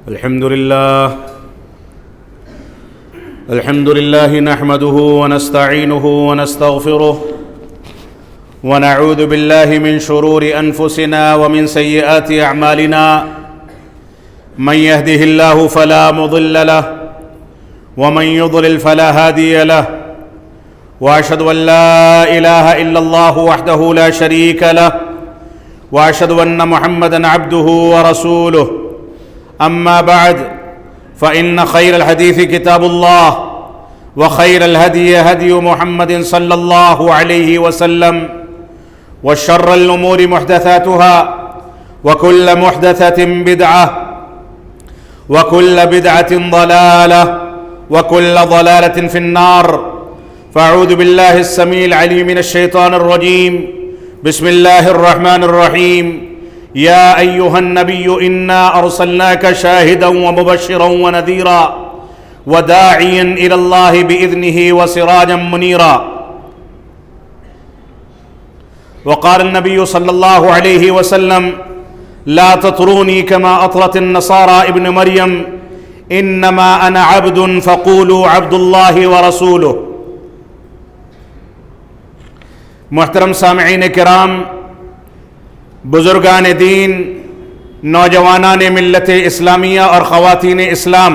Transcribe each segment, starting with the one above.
الحمد لله نحمده ونستعينه ونستغفره ونعوذ بالله من شرور أنفسنا ومن سيئات أعمالنا من يهده الله فلا مضل له ومن يضلل فلا هادي له وأشهد أن لا إله إلا الله وحده لا شريك له وأشهد أن محمدًا عبده ورسوله أما بعد فإن خير الحديث كتاب الله وخير الهدي هدي محمد صلى الله عليه وسلم وشر الأمور محدثاتها وكل محدثة بدعة وكل بدعة ضلالة وكل ضلالة في النار فأعوذ بالله السميع العليم من الشيطان الرجيم بسم الله الرحمن الرحيم يا أيها النبي إنا أرسلناك شاهدا ومبشرا ونذيرا وداعيا إلى الله بإذنه وسراجا منيرا وقال النبي صلى الله عليه وسلم لا تطروني كما أطرت النصارى ابن مريم إنما أنا عبد فقولوا عبد الله ورسوله. محترم سامعین کرام، بزرگان دین، نوجوانان ملت اسلامیہ اور خواتین اسلام،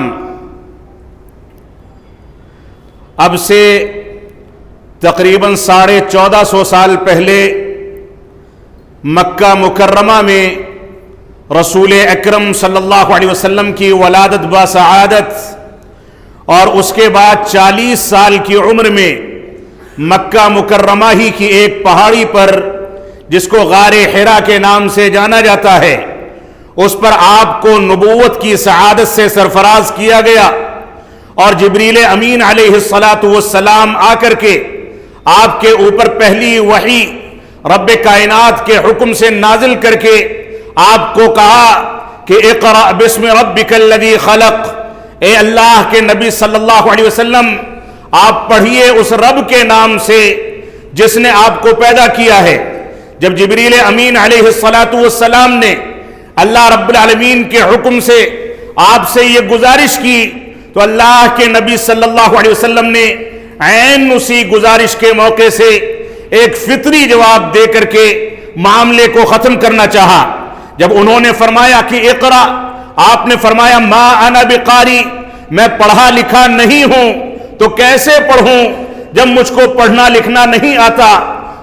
اب سے تقریباً 1450 سال پہلے مکہ مکرمہ میں رسول اکرم صلی اللہ علیہ وسلم کی ولادت بسعادت اور اس کے بعد 40 سال کی عمر میں مکہ مکرمہ ہی کی ایک پہاڑی پر جس کو غار حرا کے نام سے جانا جاتا ہے، اس پر آپ کو نبوت کی سعادت سے سرفراز کیا گیا اور جبریل امین علیہ السلام آ کر کے آپ کے اوپر پہلی وحی رب کائنات کے حکم سے نازل کر کے آپ کو کہا کہ اقرأ بسم ربک الذی خلق، اے اللہ کے نبی صلی اللہ علیہ وسلم آپ پڑھیے اس رب کے نام سے جس نے آپ کو پیدا کیا ہے۔ جب جبریل امین علیہ السلام نے اللہ رب العالمین کے حکم سے آپ سے یہ گزارش کی تو اللہ کے نبی صلی اللہ علیہ وسلم نے عین اسی گزارش کے موقع سے ایک فطری جواب دے کر کے معاملے کو ختم کرنا چاہا۔ جب انہوں نے فرمایا کہ اقرا، آپ نے فرمایا ما انا بقاری، میں پڑھا لکھا نہیں ہوں تو کیسے پڑھوں؟ جب مجھ کو پڑھنا لکھنا نہیں آتا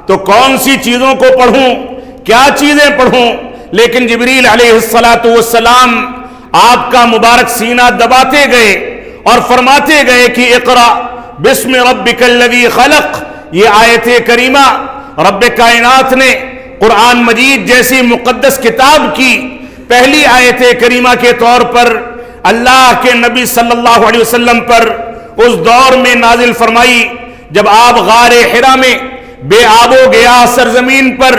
تو کون سی چیزوں کو پڑھوں، کیا چیزیں پڑھوں؟ لیکن جبریل علیہ السلام آپ کا مبارک سینہ دباتے گئے اور فرماتے گئے کہ اقرا بسم ربک الذی خلق۔ یہ آیت کریمہ رب کائنات نے قرآن مجید جیسی مقدس کتاب کی پہلی آیت کریمہ کے طور پر اللہ کے نبی صلی اللہ علیہ وسلم پر اس دور میں نازل فرمائی جب آپ غار حرا میں بے آب و گیا سرزمین پر،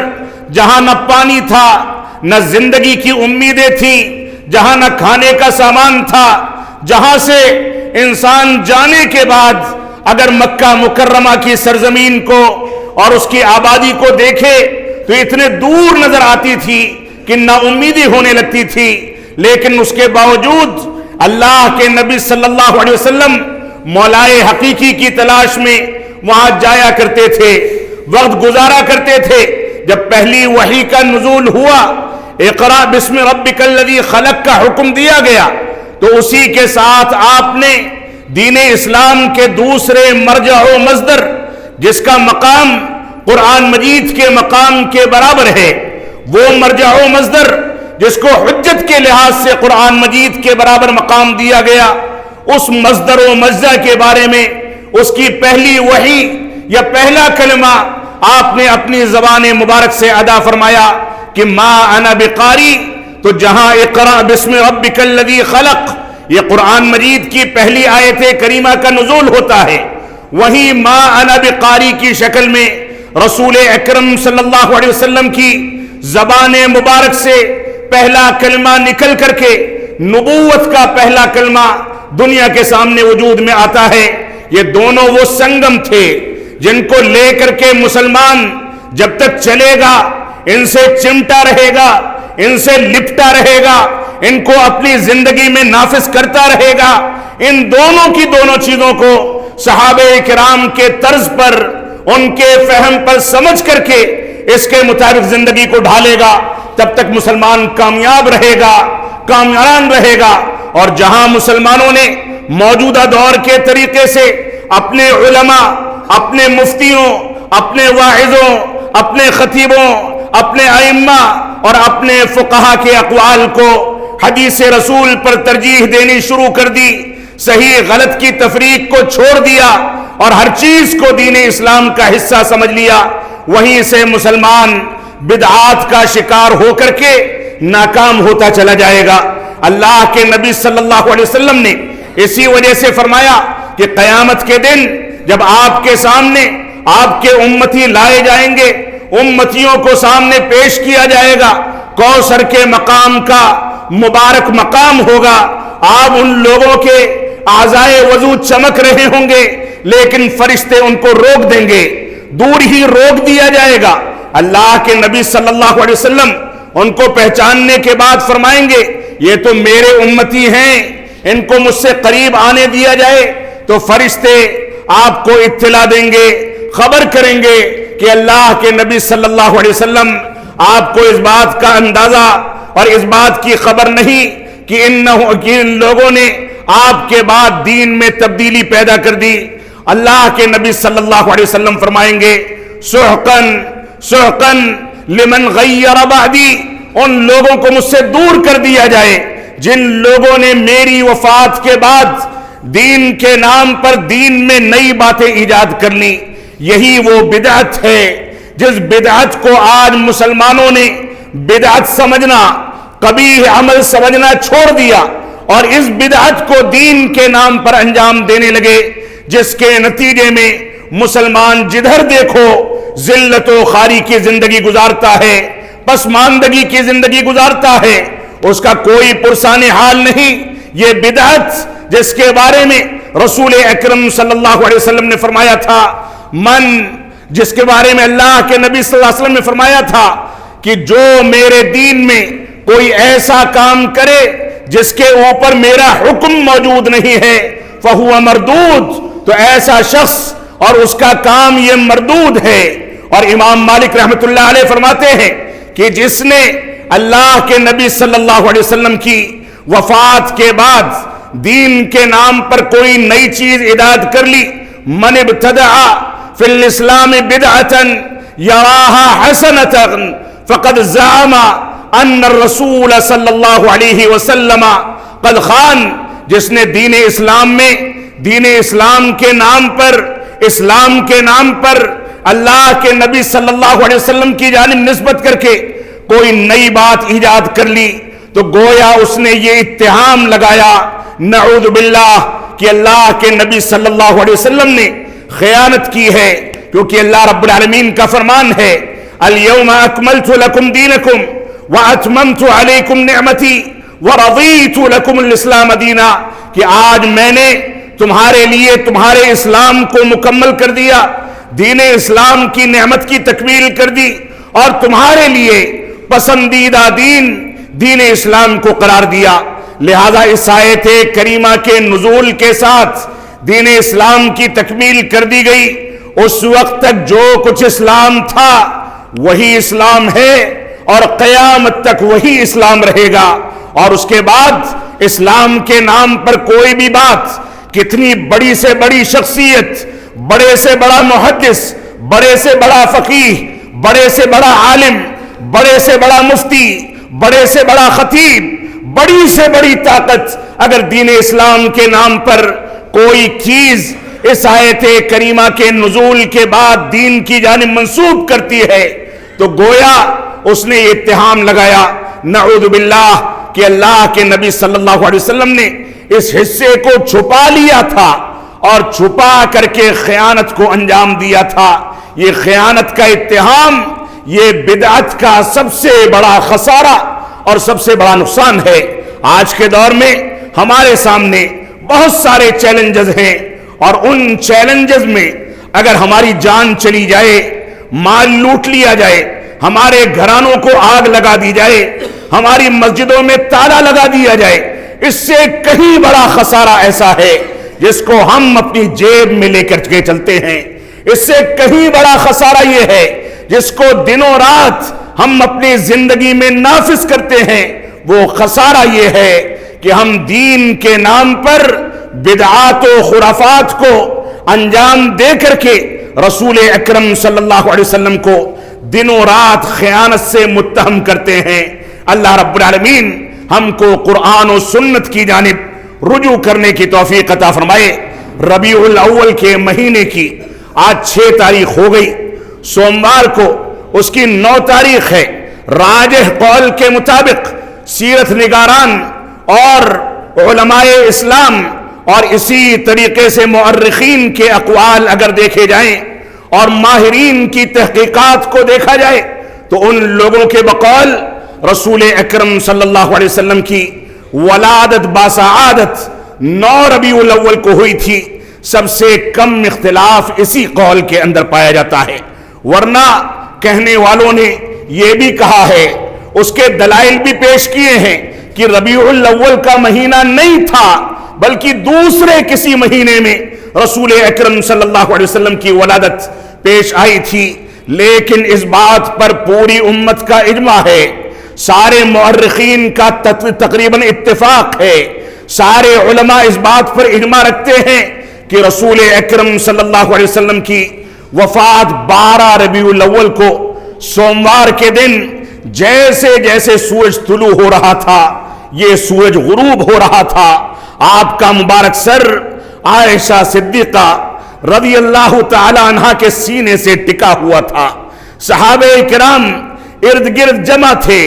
جہاں نہ پانی تھا، نہ زندگی کی امیدیں تھیں، جہاں نہ کھانے کا سامان تھا، جہاں سے انسان جانے کے بعد اگر مکہ مکرمہ کی سرزمین کو اور اس کی آبادی کو دیکھے تو اتنے دور نظر آتی تھی کہ نا امیدی ہونے لگتی تھی، لیکن اس کے باوجود اللہ کے نبی صلی اللہ علیہ وسلم مولائے حقیقی کی تلاش میں وہاں جایا کرتے تھے، وقت گزارا کرتے تھے۔ جب پہلی وحی کا نزول ہوا، اقرأ بسم ربک الذی خلق کا حکم دیا گیا، تو اسی کے ساتھ آپ نے دین اسلام کے دوسرے مرجع و مصدر جس کا مقام قرآن مجید کے مقام کے برابر ہے، وہ مرجع و مصدر جس کو حجت کے لحاظ سے قرآن مجید کے برابر مقام دیا گیا، اس مصدر و مجزا کے بارے میں اس کی پہلی وحی یا پہلا کلمہ آپ نے اپنی زبان مبارک سے ادا فرمایا کہ ما انا بقاری۔ تو جہاں اقرأ بسم ربک الذی خلق یہ قرآن مجید کی پہلی آیت کریمہ کا نزول ہوتا ہے، وہیں ما انا بقاری کی شکل میں رسول اکرم صلی اللہ علیہ وسلم کی زبان مبارک سے پہلا کلمہ نکل کر کے نبوت کا پہلا کلمہ دنیا کے سامنے وجود میں آتا ہے۔ یہ دونوں وہ سنگم تھے جن کو لے کر کے مسلمان جب تک چلے گا ان سے چمٹا رہے گا، ان سے لپٹا رہے گا، ان کو اپنی زندگی میں نافذ کرتا رہے گا۔ ان دونوں چیزوں کو صحابہ کرام کے طرز پر، ان کے فہم پر سمجھ کر کے اس کے مطابق زندگی کو ڈھالے گا، تب تک مسلمان کامیاب رہے گا، کامیاب رہے گا۔ اور جہاں مسلمانوں نے موجودہ دور کے طریقے سے اپنے علماء، اپنے مفتیوں، اپنے واعظوں، اپنے خطیبوں، اپنے ائمہ اور اپنے فقہا کے اقوال کو حدیث رسول پر ترجیح دینی شروع کر دی، صحیح غلط کی تفریق کو چھوڑ دیا اور ہر چیز کو دین اسلام کا حصہ سمجھ لیا، وہیں سے مسلمان بدعات کا شکار ہو کر کے ناکام ہوتا چلا جائے گا۔ اللہ کے نبی صلی اللہ علیہ وسلم نے اسی وجہ سے فرمایا کہ قیامت کے دن جب آپ کے سامنے آپ کے امتی لائے جائیں گے، امتیوں کو سامنے پیش کیا جائے گا، کوثر کے مقام کا مبارک مقام ہوگا، آپ ان لوگوں کے اعضائے وضو چمک رہے ہوں گے، لیکن فرشتے ان کو روک دیں گے، دور ہی روک دیا جائے گا۔ اللہ کے نبی صلی اللہ علیہ وسلم ان کو پہچاننے کے بعد فرمائیں گے یہ تو میرے امتی ہیں، ان کو مجھ سے قریب آنے دیا جائے، تو فرشتے آپ کو اطلاع دیں گے، خبر کریں گے کہ اللہ کے نبی صلی اللہ علیہ وسلم آپ کو اس بات کا اندازہ اور اس بات کی خبر نہیں کہ ان لوگوں نے آپ کے بعد دین میں تبدیلی پیدا کر دی۔ اللہ کے نبی صلی اللہ علیہ وسلم فرمائیں گے سحقن سحقن لمن غیر بعدی، ان لوگوں کو مجھ سے دور کر دیا جائے جن لوگوں نے میری وفات کے بعد دین کے نام پر دین میں نئی باتیں ایجاد کر لی۔ یہی وہ بدعت ہے جس بدعت کو آج مسلمانوں نے بدعت سمجھنا، قبیح عمل سمجھنا چھوڑ دیا اور اس بدعت کو دین کے نام پر انجام دینے لگے، جس کے نتیجے میں مسلمان جدھر دیکھو ذلت و خواری کی زندگی گزارتا ہے، پسماندگی کی زندگی گزارتا ہے، اس کا کوئی پرسان حال نہیں۔ یہ بدعت جس کے بارے میں رسول اکرم صلی اللہ علیہ وسلم نے فرمایا تھا، جس کے بارے میں اللہ کے نبی صلی اللہ علیہ وسلم نے فرمایا تھا کہ جو میرے دین میں کوئی ایسا کام کرے جس کے اوپر میرا حکم موجود نہیں ہے فہو مردود، تو ایسا شخص اور اس کا کام یہ مردود ہے۔ اور امام مالک رحمت اللہ علیہ فرماتے ہیں کہ جس نے اللہ کے نبی صلی اللہ علیہ وسلم کی وفات کے بعد دین کے نام پر کوئی نئی چیز ایجاد کر لی، من ابتدع فی الاسلام بدعتا یراہا حسنتا فقد زعم ان الرسول صلی اللہ علیہ وسلم قد خان، جس نے دین اسلام میں دین اسلام کے نام پر، اسلام کے نام پر اللہ کے نبی صلی اللہ علیہ وسلم کی جانب نسبت کر کے کوئی نئی بات ایجاد کر لی، تو گویا اس نے یہ اتہام لگایا نعوذ باللہ کہ اللہ کے نبی صلی اللہ علیہ وسلم نے خیانت کی ہے، کیونکہ اللہ رب العالمین کا فرمان ہے اليوم اکملت لکم دینکم واتممت علیکم نعمتی ورضیت لکم الاسلام دینا، کہ آج میں نے تمہارے لیے تمہارے اسلام کو مکمل کر دیا، دین اسلام کی نعمت کی تکمیل کر دی اور تمہارے لیے پسندیدہ دین اسلام کو قرار دیا۔ لہذا اس آیت کریمہ کے نزول کے ساتھ دین اسلام کی تکمیل کر دی گئی۔ اس وقت تک جو کچھ اسلام تھا وہی اسلام ہے اور قیامت تک وہی اسلام رہے گا، اور اس کے بعد اسلام کے نام پر کوئی بھی بات، کتنی بڑی سے بڑی شخصیت، بڑے سے بڑا محدث، بڑے سے بڑا فقیہ، بڑے سے بڑا عالم، بڑے سے بڑا مفتی، بڑے سے بڑا خطیب، بڑی سے بڑی طاقت اگر دین اسلام کے نام پر کوئی چیز اس آیت کریمہ کے نزول کے بعد دین کی جانب منسوب کرتی ہے تو گویا اس نے یہ اتہام لگایا نعوذ باللہ کہ اللہ کے نبی صلی اللہ علیہ وسلم نے اس حصے کو چھپا لیا تھا اور چھپا کر کے خیانت کو انجام دیا تھا۔ یہ خیانت کا اتہام یہ بدعت کا سب سے بڑا خسارہ اور سب سے بڑا نقصان ہے۔ آج کے دور میں ہمارے سامنے بہت سارے چیلنجز ہیں، اور ان چیلنجز میں اگر ہماری جان چلی جائے، مال لوٹ لیا جائے، ہمارے گھرانوں کو آگ لگا دی جائے، ہماری مسجدوں میں تالا لگا دیا جائے، اس سے کہیں بڑا خسارہ ایسا ہے جس کو ہم اپنی جیب میں لے کر کے چلتے ہیں۔ اس سے کہیں بڑا خسارہ یہ ہے جس کو دنوں رات ہم اپنی زندگی میں نافذ کرتے ہیں، وہ خسارہ یہ ہے کہ ہم دین کے نام پر بدعات و خرافات کو انجام دے کر کے رسول اکرم صلی اللہ علیہ وسلم کو دنوں رات خیانت سے متہم کرتے ہیں۔ اللہ رب العالمین ہم کو قرآن و سنت کی جانب رجوع کرنے کی توفیق عطا فرمائے۔ ربیع الاول کے مہینے کی آج 6 تاریخ ہو گئی، سوموار کو اس کی 9 تاریخ ہے۔ راجح قول کے مطابق سیرت نگاران اور علماء اسلام اور اسی طریقے سے مؤرخین کے اقوال اگر دیکھے جائیں اور ماہرین کی تحقیقات کو دیکھا جائے تو ان لوگوں کے بقول رسول اکرم صلی اللہ علیہ وسلم کی ولادت باسعادت 9 ربیع الاول کو ہوئی تھی۔ سب سے کم اختلاف اسی قول کے اندر پایا جاتا ہے، ورنہ کہنے والوں نے یہ بھی کہا ہے، اس کے دلائل بھی پیش کیے ہیں کہ ربیع الاول کا مہینہ نہیں تھا بلکہ دوسرے کسی مہینے میں رسول اکرم صلی اللہ علیہ وسلم کی ولادت پیش آئی تھی۔ لیکن اس بات پر پوری امت کا اجماع ہے، سارے مؤرخین کا تقریباً اتفاق ہے، سارے علماء اس بات پر اجماع رکھتے ہیں کہ رسول اکرم صلی اللہ علیہ وسلم کی وفات 12 ربیع الاول کو سوموار کے دن جیسے جیسے سورج طلوع ہو رہا تھا یہ سورج غروب ہو رہا تھا، آپ کا مبارک سر عائشہ صدیقہ رضی اللہ تعالی عنہا کے سینے سے ٹکا ہوا تھا۔ صحابہ کرام ارد گرد جمع تھے،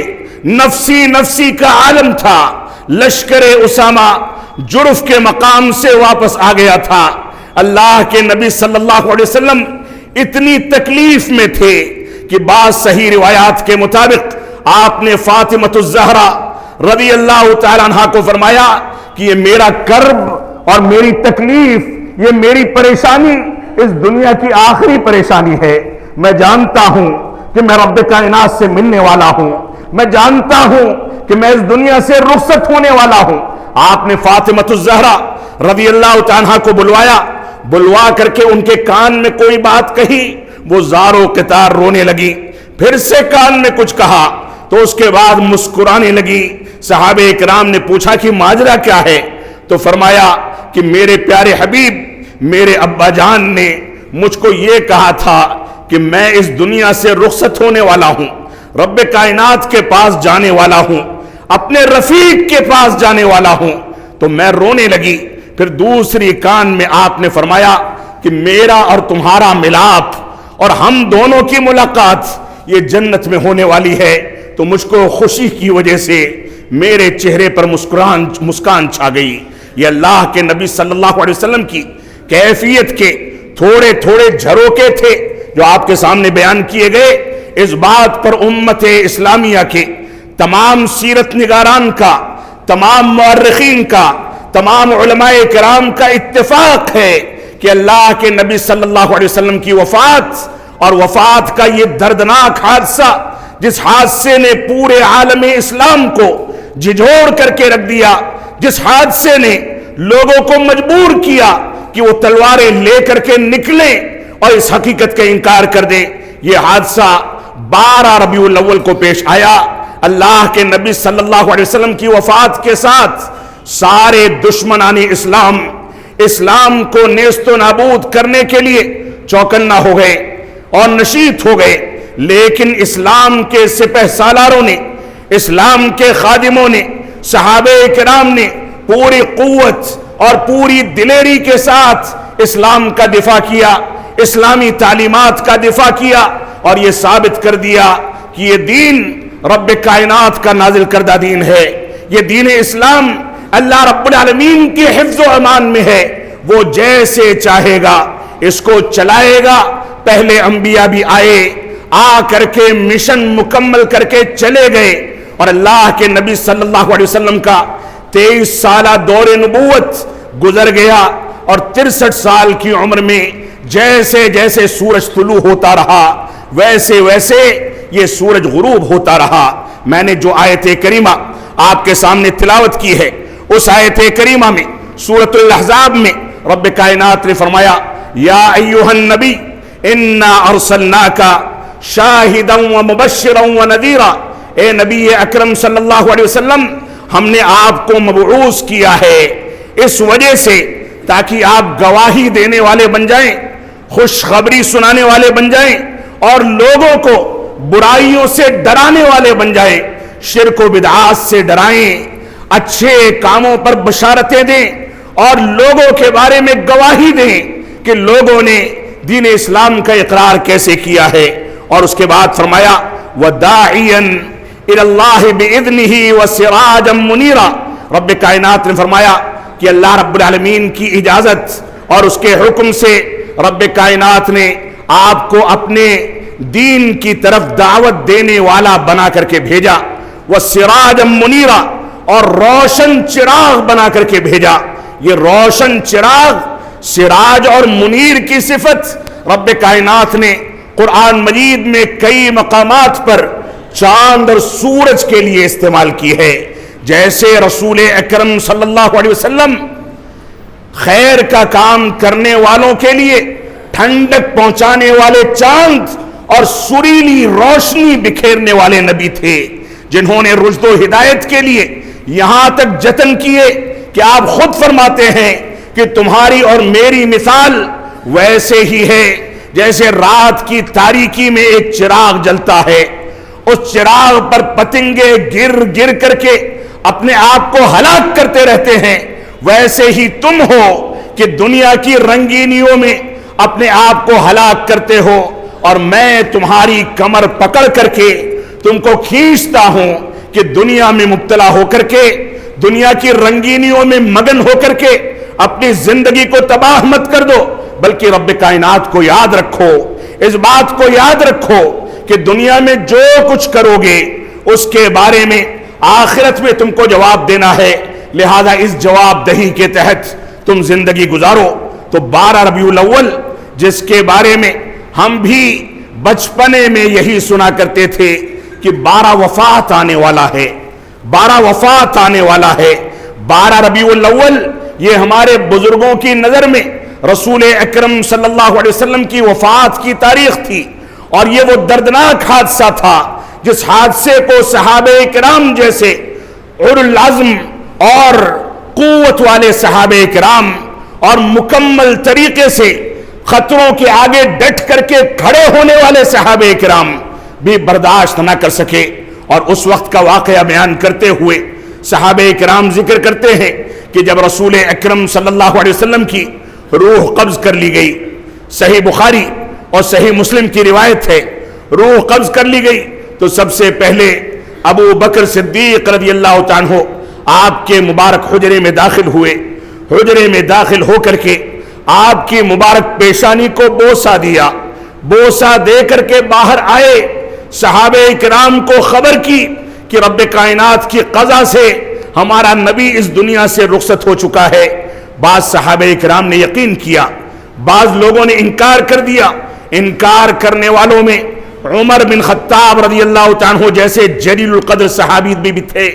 نفسی نفسی کا عالم تھا۔ لشکر اسامہ جرف کے مقام سے واپس آ گیا تھا۔ اللہ کے نبی صلی اللہ علیہ وسلم اتنی تکلیف میں تھے کہ بعض صحیح روایات کے مطابق آپ نے فاطمہ الزہرا رضی اللہ تعالیٰ عنہ کو فرمایا کہ یہ میرا کرب اور میری تکلیف، یہ میری پریشانی اس دنیا کی آخری پریشانی ہے۔ میں جانتا ہوں کہ میں رب کائنات سے ملنے والا ہوں، میں جانتا ہوں کہ میں اس دنیا سے رخصت ہونے والا ہوں۔ آپ نے فاطمہ الزہرا رضی اللہ تعالیٰ کو بلوا کر کے ان کے کان میں کوئی بات کہی، وہ زار و قطار رونے لگی، پھر سے کان میں کچھ کہا تو اس کے بعد مسکرانے لگی۔ صحابہ اکرام نے پوچھا کہ ماجرا کیا ہے؟ تو فرمایا کہ میرے پیارے حبیب، میرے ابا جان نے مجھ کو یہ کہا تھا کہ میں اس دنیا سے رخصت ہونے والا ہوں، رب کائنات کے پاس جانے والا ہوں، اپنے رفیق کے پاس جانے والا ہوں۔ تو میں رونے لگی۔ پھر دوسری کان میں آپ نے فرمایا کہ میرا اور تمہارا ملاپ اور ہم دونوں کی ملاقات یہ جنت میں ہونے والی ہے۔ تو مجھ کو خوشی کی وجہ سے میرے چہرے پر مسکان چھا گئی۔ یہ اللہ کے نبی صلی اللہ علیہ وسلم کی کیفیت کے تھوڑے تھوڑے جھروکے تھے جو آپ کے سامنے بیان کیے گئے۔ اس بات پر امت اسلامیہ کے تمام سیرت نگاران کا، تمام مورخین کا، تمام علماء کرام کا اتفاق ہے کہ اللہ کے نبی صلی اللہ علیہ وسلم کی وفات اور وفات کا یہ دردناک حادثہ، جس حادثے نے پورے عالم اسلام کو جھنجھوڑ کر کے رکھ دیا، جس حادثے نے لوگوں کو مجبور کیا کہ وہ تلواریں لے کر کے نکلیں اور اس حقیقت کا انکار کر دیں، یہ حادثہ 12 ربیع الاول کو پیش آیا۔ اللہ کے نبی صلی اللہ علیہ وسلم کی وفات کے ساتھ سارے دشمنان اسلام کو نیست و نابود کرنے کے لیے چوکنا ہو گئے اور نشیط ہو گئے، لیکن اسلام کے سپہ سالاروں نے، اسلام کے خادموں نے، صحابہ کرام نے پوری قوت اور پوری دلیری کے ساتھ اسلام کا دفاع کیا، اسلامی تعلیمات کا دفاع کیا اور یہ ثابت کر دیا کہ یہ دین رب کائنات کا نازل کردہ دین ہے۔ یہ دین اسلام اللہ رب العالمین کی حفظ و امان میں ہے، وہ جیسے چاہے گا اس کو چلائے گا۔ پہلے انبیاء بھی آئے، آ کر کے مشن مکمل کر کے چلے گئے، اور اللہ کے نبی صلی اللہ علیہ وسلم کا 23 سالہ دور نبوت گزر گیا، اور 63 سال کی عمر میں جیسے جیسے سورج طلوع ہوتا رہا ویسے ویسے یہ سورج غروب ہوتا رہا۔ میں نے جو آیت کریمہ آپ کے سامنے تلاوت کی ہے، اس آیت کریمہ میں سورۃ الاحزاب میں رب کائنات نے فرمایا یا ایھا النبی انا ارسلناک شاہدا ومبشرا ونذیرا، اے نبی اکرم صلی اللہ علیہ وسلم ہم نے آپ کو مبعوث کیا ہے اس وجہ سے تاکہ آپ گواہی دینے والے بن جائیں، خوشخبری سنانے والے بن جائیں، اور لوگوں کو برائیوں سے ڈرانے والے بن جائیں، شرک و بدعات سے ڈرائیں، اچھے کاموں پر بشارتیں دیں، اور لوگوں کے بارے میں گواہی دیں کہ لوگوں نے دین اسلام کا اقرار کیسے کیا ہے۔ اور اس کے بعد فرمایا وَدَاعِيًا إِلَى اللَّهِ بِإِذْنِهِ وَسِرَاجًا مُنِيرًا، رب کائنات نے فرمایا کہ اللہ رب العالمین کی اجازت اور اس کے حکم سے رب کائنات نے آپ کو اپنے دین کی طرف دعوت دینے والا بنا کر کے بھیجا، وَسِرَاجًا مُنِيرًا، اور روشن چراغ بنا کر کے بھیجا۔ یہ روشن چراغ، سراج اور منیر کی صفت رب کائنات نے قرآن مجید میں کئی مقامات پر چاند اور سورج کے لیے استعمال کی ہے۔ جیسے رسول اکرم صلی اللہ علیہ وسلم خیر کا کام کرنے والوں کے لیے ٹھنڈک پہنچانے والے چاند اور سریلی روشنی بکھیرنے والے نبی تھے، جنہوں نے رشد و ہدایت کے لیے یہاں تک جتن کیے کہ آپ خود فرماتے ہیں کہ تمہاری اور میری مثال ویسے ہی ہے جیسے رات کی تاریکی میں ایک چراغ جلتا ہے، اس چراغ پر پتنگے گر گر کر کے اپنے آپ کو ہلاک کرتے رہتے ہیں، ویسے ہی تم ہو کہ دنیا کی رنگینیوں میں اپنے آپ کو ہلاک کرتے ہو، اور میں تمہاری کمر پکڑ کر کے تم کو کھینچتا ہوں کہ دنیا میں مبتلا ہو کر کے، دنیا کی رنگینیوں میں مگن ہو کر کے اپنی زندگی کو تباہ مت کر دو، بلکہ رب کائنات کو یاد رکھو، اس بات کو یاد رکھو کہ دنیا میں جو کچھ کرو گے اس کے بارے میں آخرت میں تم کو جواب دینا ہے، لہذا اس جواب دہی کے تحت تم زندگی گزارو۔ تو 12 ربیع الاول، جس کے بارے میں ہم بھی بچپنے میں یہی سنا کرتے تھے کہ 12 وفات آنے والا ہے، 12 وفات آنے والا ہے، 12 ربیع الاول یہ ہمارے بزرگوں کی نظر میں رسول اکرم صلی اللہ علیہ وسلم کی وفات کی تاریخ تھی، اور یہ وہ دردناک حادثہ تھا جس حادثے کو صحابہ کرام جیسے اولو العزم اور قوت والے صحابہ کرام اور مکمل طریقے سے خطروں کے آگے ڈٹ کر کے کھڑے ہونے والے صحابہ کرام بھی برداشت نہ کر سکے۔ اور اس وقت کا واقعہ بیان کرتے ہوئے صحابہ کرام ذکر کرتے ہیں کہ جب رسول اکرم صلی اللہ علیہ وسلم کی روح قبض کر لی گئی، صحیح بخاری اور صحیح مسلم کی روایت ہے، روح قبض کر لی گئی تو سب سے پہلے ابو بکر صدیق رضی اللہ تعالیٰ عنہ آپ کے مبارک حجرے میں داخل ہوئے، حجرے میں داخل ہو کر کے آپ کی مبارک پیشانی کو بوسہ دیا، بوسہ دے کر کے باہر آئے، صحابہ کرام کو خبر کی کہ رب کائنات کی قضا سے ہمارا نبی اس دنیا سے رخصت ہو چکا ہے۔ بعض صحابہ کرام نے یقین کیا، بعض لوگوں نے انکار کر دیا۔ انکار کرنے والوں میں عمر بن خطاب رضی اللہ عنہ جیسے جلیل القدر صحابی بھی تھے،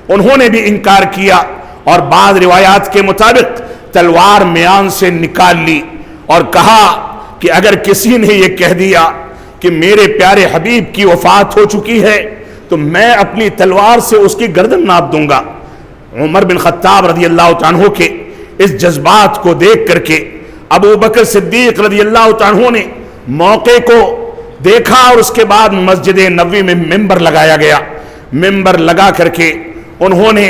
انہوں نے بھی انکار کیا، اور بعض روایات کے مطابق تلوار میان سے نکال لی اور کہا کہ اگر کسی نے یہ کہہ دیا کہ میرے پیارے حبیب کی وفات ہو چکی ہے تو میں اپنی تلوار سے اس کی گردن ناپ دوں گا۔ عمر بن خطاب رضی اللہ عنہ کے اس جذبات کو دیکھ کر کے ابو بکر صدیق رضی اللہ عنہ نے موقع کو دیکھا، اور اس کے بعد مسجد نبوی میں ممبر لگایا گیا۔ ممبر لگا کر کے انہوں نے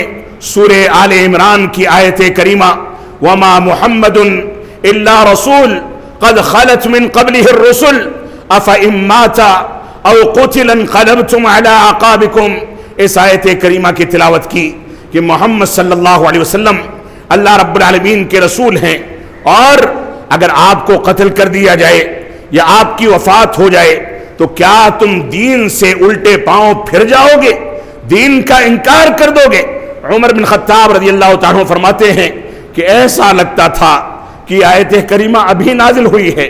سورہ آل عمران کی آیت کریمہ وما محمد الا رسول قد خلت من قبله الرسل افإن مات او قتل انقلبتم على اعقابكم، اس آیت کریمہ کی تلاوت کی کہ محمد صلی اللہ علیہ وسلم اللہ رب العالمین کے رسول ہیں، اور اگر آپ کو قتل کر دیا جائے یا آپ کی وفات ہو جائے تو کیا تم دین سے الٹے پاؤں پھر جاؤ گے، دین کا انکار کر دو گے؟ عمر بن خطاب رضی اللہ عنہ فرماتے ہیں کہ ایسا لگتا تھا کہ آیت کریمہ ابھی نازل ہوئی ہے،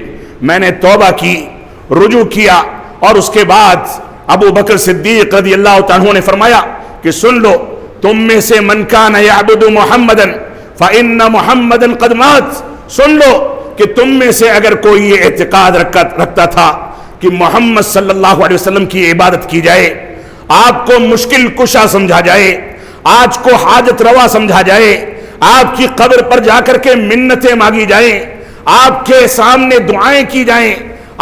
میں نے توبہ کی، رجوع کیا، اور اس کے بعد ابو بکر صدیق رضی اللہ تعالیٰ عنہ نے فرمایا کہ سن لو، تم میں سے من کان یعبد محمدن فإن محمدن قد مات، سن لو کہ تم میں سے اگر کوئی یہ اعتقاد رکھتا تھا کہ محمد صلی اللہ علیہ وسلم کی عبادت کی جائے، آپ کو مشکل کشا سمجھا جائے، آج کو حاجت روا سمجھا جائے، آپ کی قبر پر جا کر کے منتیں مانگی جائیں، آپ کے سامنے دعائیں کی جائیں،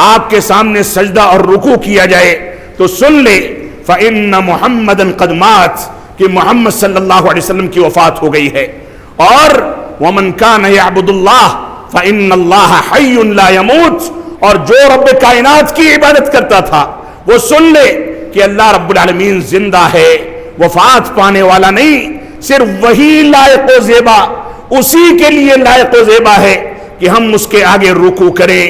آپ کے سامنے سجدہ اور رکوع کیا جائے، تو سن لے فإن محمدن قد مات، کہ محمد صلی اللہ علیہ وسلم کی وفات ہو گئی ہے۔ اور ومن کان یعبد اللہ فإن اللہ حی لا یموت، اور جو رب کائنات کی عبادت کرتا تھا وہ سن لے کہ اللہ رب العالمین زندہ ہے، وفات پانے والا نہیں، صرف وہی لائق و زیبا، اسی کے لیے لائق و زیبا ہے کہ ہم اس کے آگے رکوع کریں،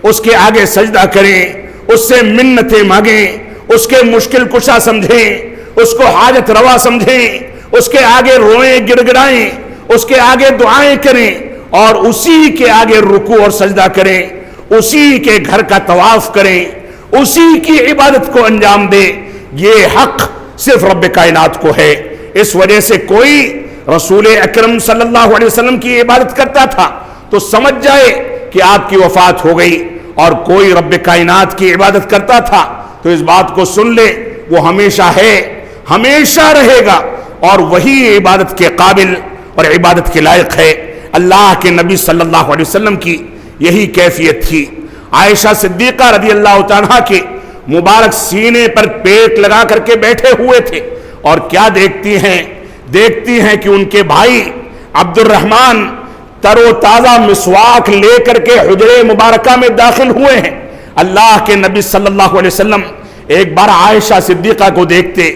اس کے آگے سجدہ کریں، اس سے منتیں مانگیں، اس کے مشکل کشا سمجھیں، اس کو حاجت روا سمجھیں، اس کے آگے روئیں گڑ گڑائیں، اس کے آگے دعائیں کریں، اور اسی کے آگے رکوع اور سجدہ کریں، اسی کے گھر کا طواف کریں، اسی کی عبادت کو انجام دیں۔ یہ حق صرف رب کائنات کو ہے۔ اس وجہ سے کوئی رسول اکرم صلی اللہ علیہ وسلم کی عبادت کرتا تھا تو سمجھ جائے کہ آپ کی وفات ہو گئی، اور کوئی رب کائنات کی عبادت کرتا تھا تو اس بات کو سن لے وہ ہمیشہ ہے، ہمیشہ رہے گا، اور وہی عبادت کے قابل اور عبادت کے لائق ہے۔ اللہ کے نبی صلی اللہ علیہ وسلم کی یہی کیفیت تھی۔ عائشہ صدیقہ رضی اللہ عنہا کے مبارک سینے پر پیٹ لگا کر کے بیٹھے ہوئے تھے، اور کیا دیکھتی ہیں کہ ان کے بھائی عبد الرحمن تر و تازہ مسواک لے کر کے حجرے مبارکہ میں داخل ہوئے ہیں۔ اللہ کے نبی صلی اللہ علیہ وسلم ایک بار عائشہ صدیقہ کو دیکھتے،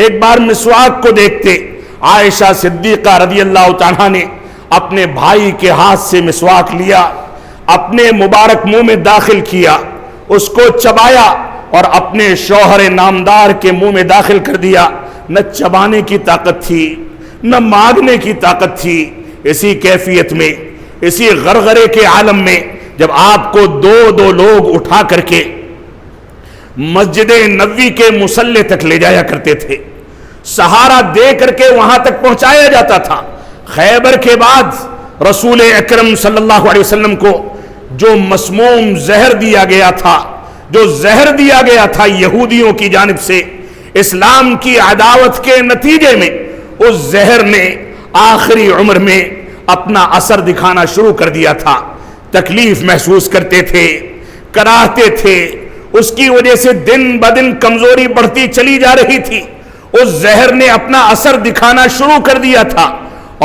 ایک بار مسواک کو دیکھتے، عائشہ صدیقہ رضی اللہ عنہا نے اپنے بھائی کے ہاتھ سے مسواک لیا، اپنے مبارک منہ میں داخل کیا، اس کو چبایا اور اپنے شوہر نامدار کے منہ میں داخل کر دیا۔ نہ چبانے کی طاقت تھی، نہ مانگنے کی طاقت تھی۔ اسی کیفیت میں، اسی غرغرے کے عالم میں، جب آپ کو دو لوگ اٹھا کر کے مسجد نبوی کے مصلی تک لے جایا کرتے تھے، سہارا دے کر کے وہاں تک پہنچایا جاتا تھا۔ خیبر کے بعد رسول اکرم صلی اللہ علیہ وسلم کو جو مسموم زہر دیا گیا تھا، جو زہر دیا گیا تھا یہودیوں کی جانب سے اسلام کی عداوت کے نتیجے میں، اس زہر نے آخری عمر میں اپنا اثر دکھانا شروع کر دیا تھا۔ تکلیف محسوس کرتے تھے، کراہتے تھے، اس کی وجہ سے دن بدن کمزوری بڑھتی چلی جا رہی تھی۔ اس زہر نے اپنا اثر دکھانا شروع کر دیا تھا،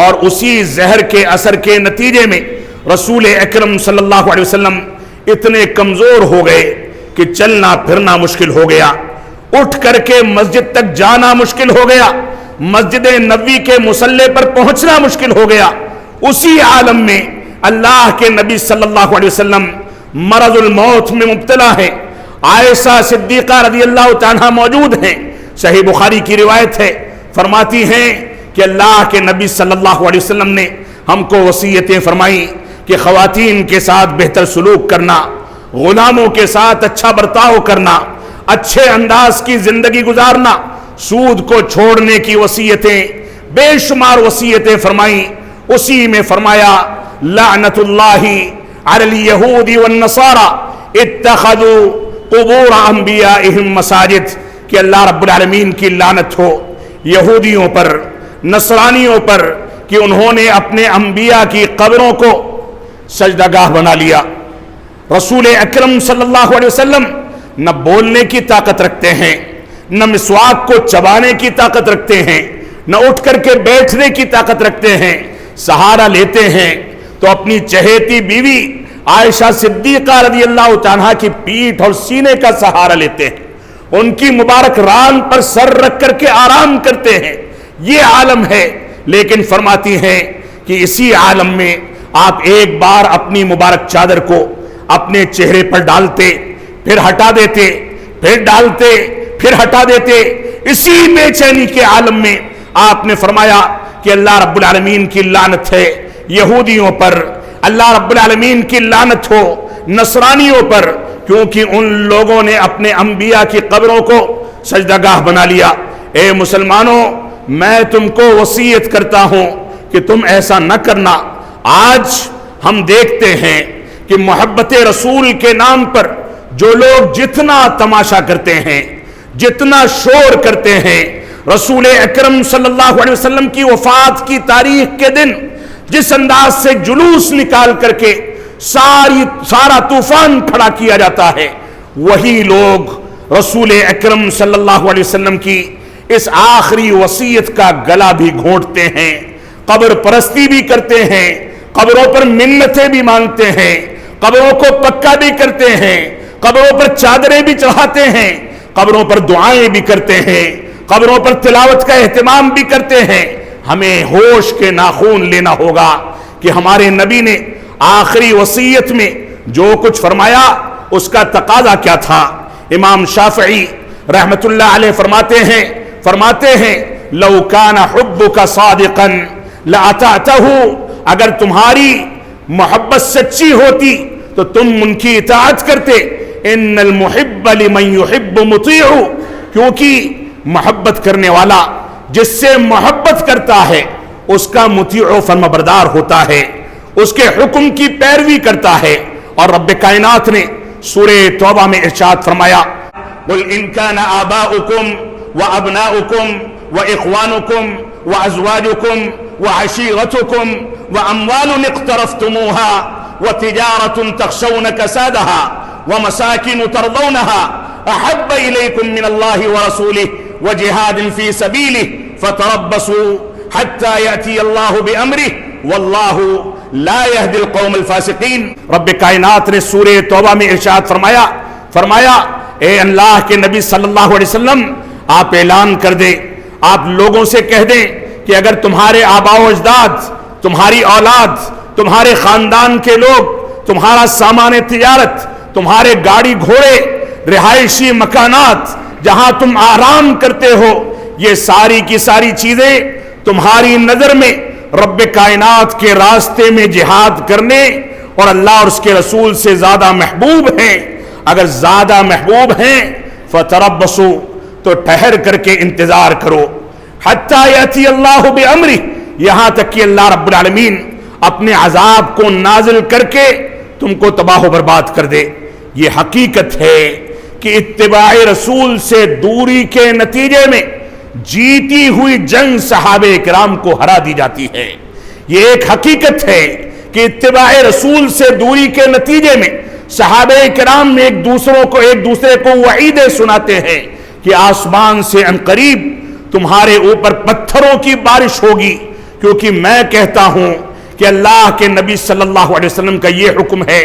اور اسی زہر کے اثر کے نتیجے میں رسول اکرم صلی اللہ علیہ وسلم اتنے کمزور ہو گئے کہ چلنا پھرنا مشکل ہو گیا، اٹھ کر کے مسجد تک جانا مشکل ہو گیا، مسجد نبوی کے مصلی پر پہنچنا مشکل ہو گیا۔ اسی عالم میں اللہ کے نبی صلی اللہ علیہ وسلم مرض الموت میں مبتلا ہیں، عائشہ صدیقہ رضی اللہ عنہا موجود ہیں۔ صحیح بخاری کی روایت ہے، فرماتی ہیں کہ اللہ کے نبی صلی اللہ علیہ وسلم نے ہم کو وصیتیں فرمائیں کہ خواتین کے ساتھ بہتر سلوک کرنا، غلاموں کے ساتھ اچھا برتاؤ کرنا، اچھے انداز کی زندگی گزارنا، سود کو چھوڑنے کی وصیتیں، بے شمار وصیتیں فرمائیں۔ اسی میں فرمایا لعنت اللہ علی الیہود والنصارى اتخذوا قبور انبیائہم مساجد، کہ اللہ رب العالمین کی لعنت ہو یہودیوں پر، نصرانیوں پر، کہ انہوں نے اپنے انبیاء کی قبروں کو سجدہ گاہ بنا لیا۔ رسول اکرم صلی اللہ علیہ وسلم نہ بولنے کی طاقت رکھتے ہیں، نہ مسواک کو چبانے کی طاقت رکھتے ہیں، نہ اٹھ کر کے بیٹھنے کی طاقت رکھتے ہیں۔ سہارا لیتے ہیں تو اپنی چہیتی بیوی عائشہ صدیقہ رضی اللہ عنہا کی پیٹھ اور سینے کا سہارا لیتے ہیں، ان کی مبارک ران پر سر رکھ کر کے آرام کرتے ہیں۔ یہ عالم ہے، لیکن فرماتی ہیں کہ اسی عالم میں آپ ایک بار اپنی مبارک چادر کو اپنے چہرے پر ڈالتے، پھر ہٹا دیتے، پھر ڈالتے، پھر ہٹا دیتے۔ اسی بے چینی کے عالم میں آپ نے فرمایا کہ اللہ رب العالمین کی لعنت ہے یہودیوں پر، اللہ رب العالمین کی لعنت ہو نصرانیوں پر، کیونکہ ان لوگوں نے اپنے انبیاء کی قبروں کو سجدہ گاہ بنا لیا۔ اے مسلمانوں، میں تم کو وصیت کرتا ہوں کہ تم ایسا نہ کرنا۔ آج ہم دیکھتے ہیں کہ محبت رسول کے نام پر جو لوگ جتنا تماشا کرتے ہیں، جتنا شور کرتے ہیں، رسول اکرم صلی اللہ علیہ وسلم کی وفات کی تاریخ کے دن جس انداز سے جلوس نکال کر کے سارا طوفان کھڑا کیا جاتا ہے، وہی لوگ رسول اکرم صلی اللہ علیہ وسلم کی اس آخری وصیت کا گلا بھی گھونٹتے ہیں، قبر پرستی بھی کرتے ہیں، قبروں پر منتیں بھی مانگتے ہیں، قبروں کو پکا بھی کرتے ہیں، قبروں پر چادریں بھی چڑھاتے ہیں، قبروں پر دعائیں بھی کرتے ہیں، قبروں پر تلاوت کا اہتمام بھی کرتے ہیں۔ ہمیں ہوش کے ناخون لینا ہوگا کہ ہمارے نبی نے آخری وصیت میں جو کچھ فرمایا اس کا تقاضا کیا تھا۔ امام شافعی رحمت اللہ علیہ فرماتے ہیں لو کان حبک صادقا لأطعتہ، اگر تمہاری محبت سچی ہوتی تو تم ان کی اطاعت کرتے۔ ان المحب لمن يحب مطیع، کیونکہ محبت کرنے والا جس سے محبت کرتا ہے اس کا مطیع و فرمانبردار ہوتا ہے، اس کے حکم کی پیروی کرتا ہے۔ اور رب کائنات نے سورہ توبہ میں ارشاد فرمایا قل ان كان آباؤكم وابناؤكم واخوانكم وازواجكم وعشيرتكم واموال اقترفتموها وتجارة تخشون كسادها ومساكن ترضونها احب اليكم من الله ورسوله وجهاد في سبيله فتربصوا حتى يأتي الله بأمره والله لا يهدي القوم الفاسقين۔ رب کائنات نے سورہ توبہ میں ارشاد فرمایا اے اللہ کے نبی صلی اللہ علیہ وسلم، آپ اعلان کر دیں، آپ لوگوں سے کہہ دیں کہ اگر تمہارے آباء و اجداد، تمہاری اولاد، تمہارے خاندان کے لوگ، تمہارا سامان تجارت، تمہارے گاڑی گھوڑے، رہائشی مکانات جہاں تم آرام کرتے ہو، یہ ساری کی ساری چیزیں تمہاری نظر میں رب کائنات کے راستے میں جہاد کرنے اور اللہ اور اس کے رسول سے زیادہ محبوب ہیں، اگر زیادہ محبوب ہیں فتربصوا، تو ٹھہر کر کے انتظار کرو، حتی یأتی اللہ بامرہ، یہاں تک کہ اللہ رب العالمین اپنے عذاب کو نازل کر کے تم کو تباہ و برباد کر دے۔ یہ حقیقت ہے کہ اتباع رسول سے دوری کے نتیجے میں جیتی ہوئی جنگ صحابہ کرام کو ہرا دی جاتی ہے۔ یہ ایک حقیقت ہے کہ اتباع رسول سے دوری کے نتیجے میں صحابہ کرام میں ایک دوسرے کو وعیدیں سناتے ہیں کہ آسمان سے عنقریب تمہارے اوپر پتھروں کی بارش ہوگی، کیونکہ میں کہتا ہوں کہ اللہ کے نبی صلی اللہ علیہ وسلم کا یہ حکم ہے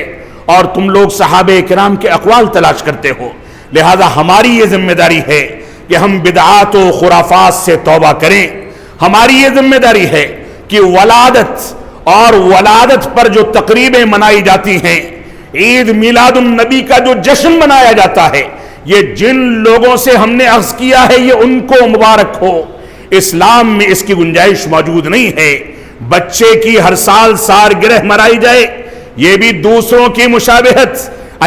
اور تم لوگ صحابہ کرام کے اقوال تلاش کرتے ہو۔ لہذا ہماری یہ ذمہ داری ہے کہ ہم بدعات و خرافات سے توبہ کریں۔ ہماری یہ ذمہ داری ہے کہ ولادت پر جو تقریبیں منائی جاتی ہیں، عید میلاد النبی کا جو جشن منایا جاتا ہے، یہ جن لوگوں سے ہم نے عرض کیا ہے یہ ان کو مبارک ہو۔ اسلام میں اس کی گنجائش موجود نہیں ہے۔ بچے کی ہر سال سالگرہ منائی جائے، یہ بھی دوسروں کی مشابہت،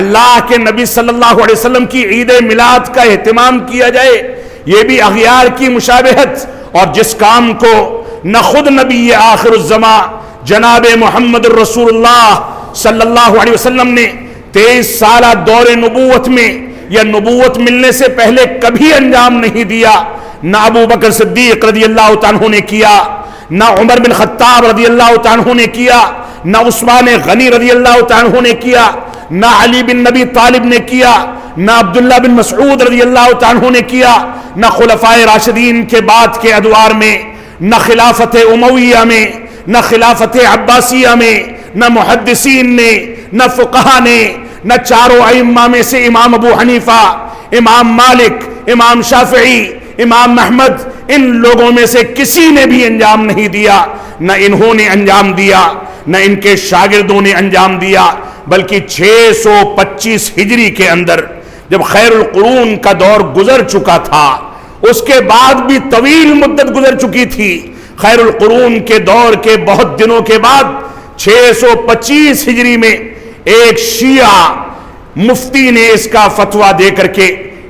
اللہ کے نبی صلی اللہ علیہ وسلم کی عید میلاد کا اہتمام کیا جائے، یہ بھی اغیار کی مشابہت۔ اور جس کام کو نہ خود نبی آخر الزماں جناب محمد الرسول اللہ صلی اللہ علیہ وسلم نے 23 سالہ دور نبوت میں یا نبوت ملنے سے پہلے کبھی انجام نہیں دیا، نہ ابو بکر صدیق رضی اللہ تعالیٰ عنہ نے کیا، نہ عمر بن خطاب رضی اللہ تعالیٰ عنہ نے کیا، نہ عثمان غنی رضی اللہ تعالیٰ عنہ نے کیا، نہ علی بن نبی طالب نے کیا، نہ عبداللہ بن مسعود رضی اللہ تعالیٰ عنہ نے کیا، نہ خلفائے راشدین کے بعد کے ادوار میں، نہ خلافت امویہ میں، نہ خلافت عباسیہ میں، نہ محدثین نے، نہ فقہا نے، نہ چاروں ائمہ میں سے امام ابو حنیفہ، امام مالک، امام شافعی، امام احمد، ان لوگوں میں سے کسی نے بھی انجام نہیں دیا، نہ انہوں نے انجام دیا، نہ ان کے شاگردوں نے انجام دیا، بلکہ 625 ہجری کے اندر جب خیر القرون کا دور گزر چکا تھا، اس کے بعد بھی طویل مدت گزر چکی تھی، خیر القرون کے دور کے بہت دنوں کے بعد 625 ہجری میں ایک شیعہ مفتی نے اس کا فتویٰ دے کر کے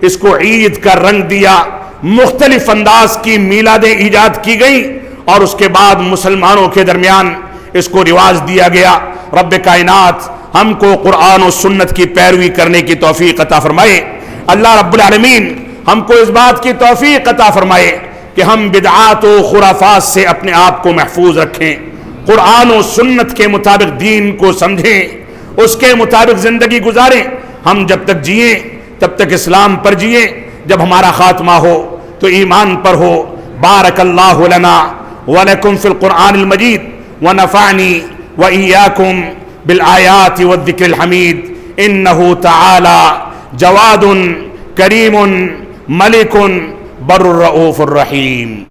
اس کو عید کا رنگ دیا، مختلف انداز کی میلادیں ایجاد کی گئی، اور اس کے بعد مسلمانوں کے درمیان اس کو رواج دیا گیا۔ رب کائنات ہم کو قرآن و سنت کی پیروی کرنے کی توفیق عطا فرمائے۔ اللہ رب العالمین ہم کو اس بات کی توفیق عطا فرمائے کہ ہم بدعات و خرافات سے اپنے آپ کو محفوظ رکھیں، قرآن و سنت کے مطابق دین کو سمجھیں، اس کے مطابق زندگی گزاریں۔ ہم جب تک جئیں تب تک اسلام پر جئیں، جب ہمارا خاتمہ ہو تو ایمان پر ہو۔ بارک اللہ لنا ولکم فی القرآن المجید ونفعنی وإیاکم بالآیات والذکر الحمید، انہ تعالی جواد کریم ملک بر الرؤوف الرحیم۔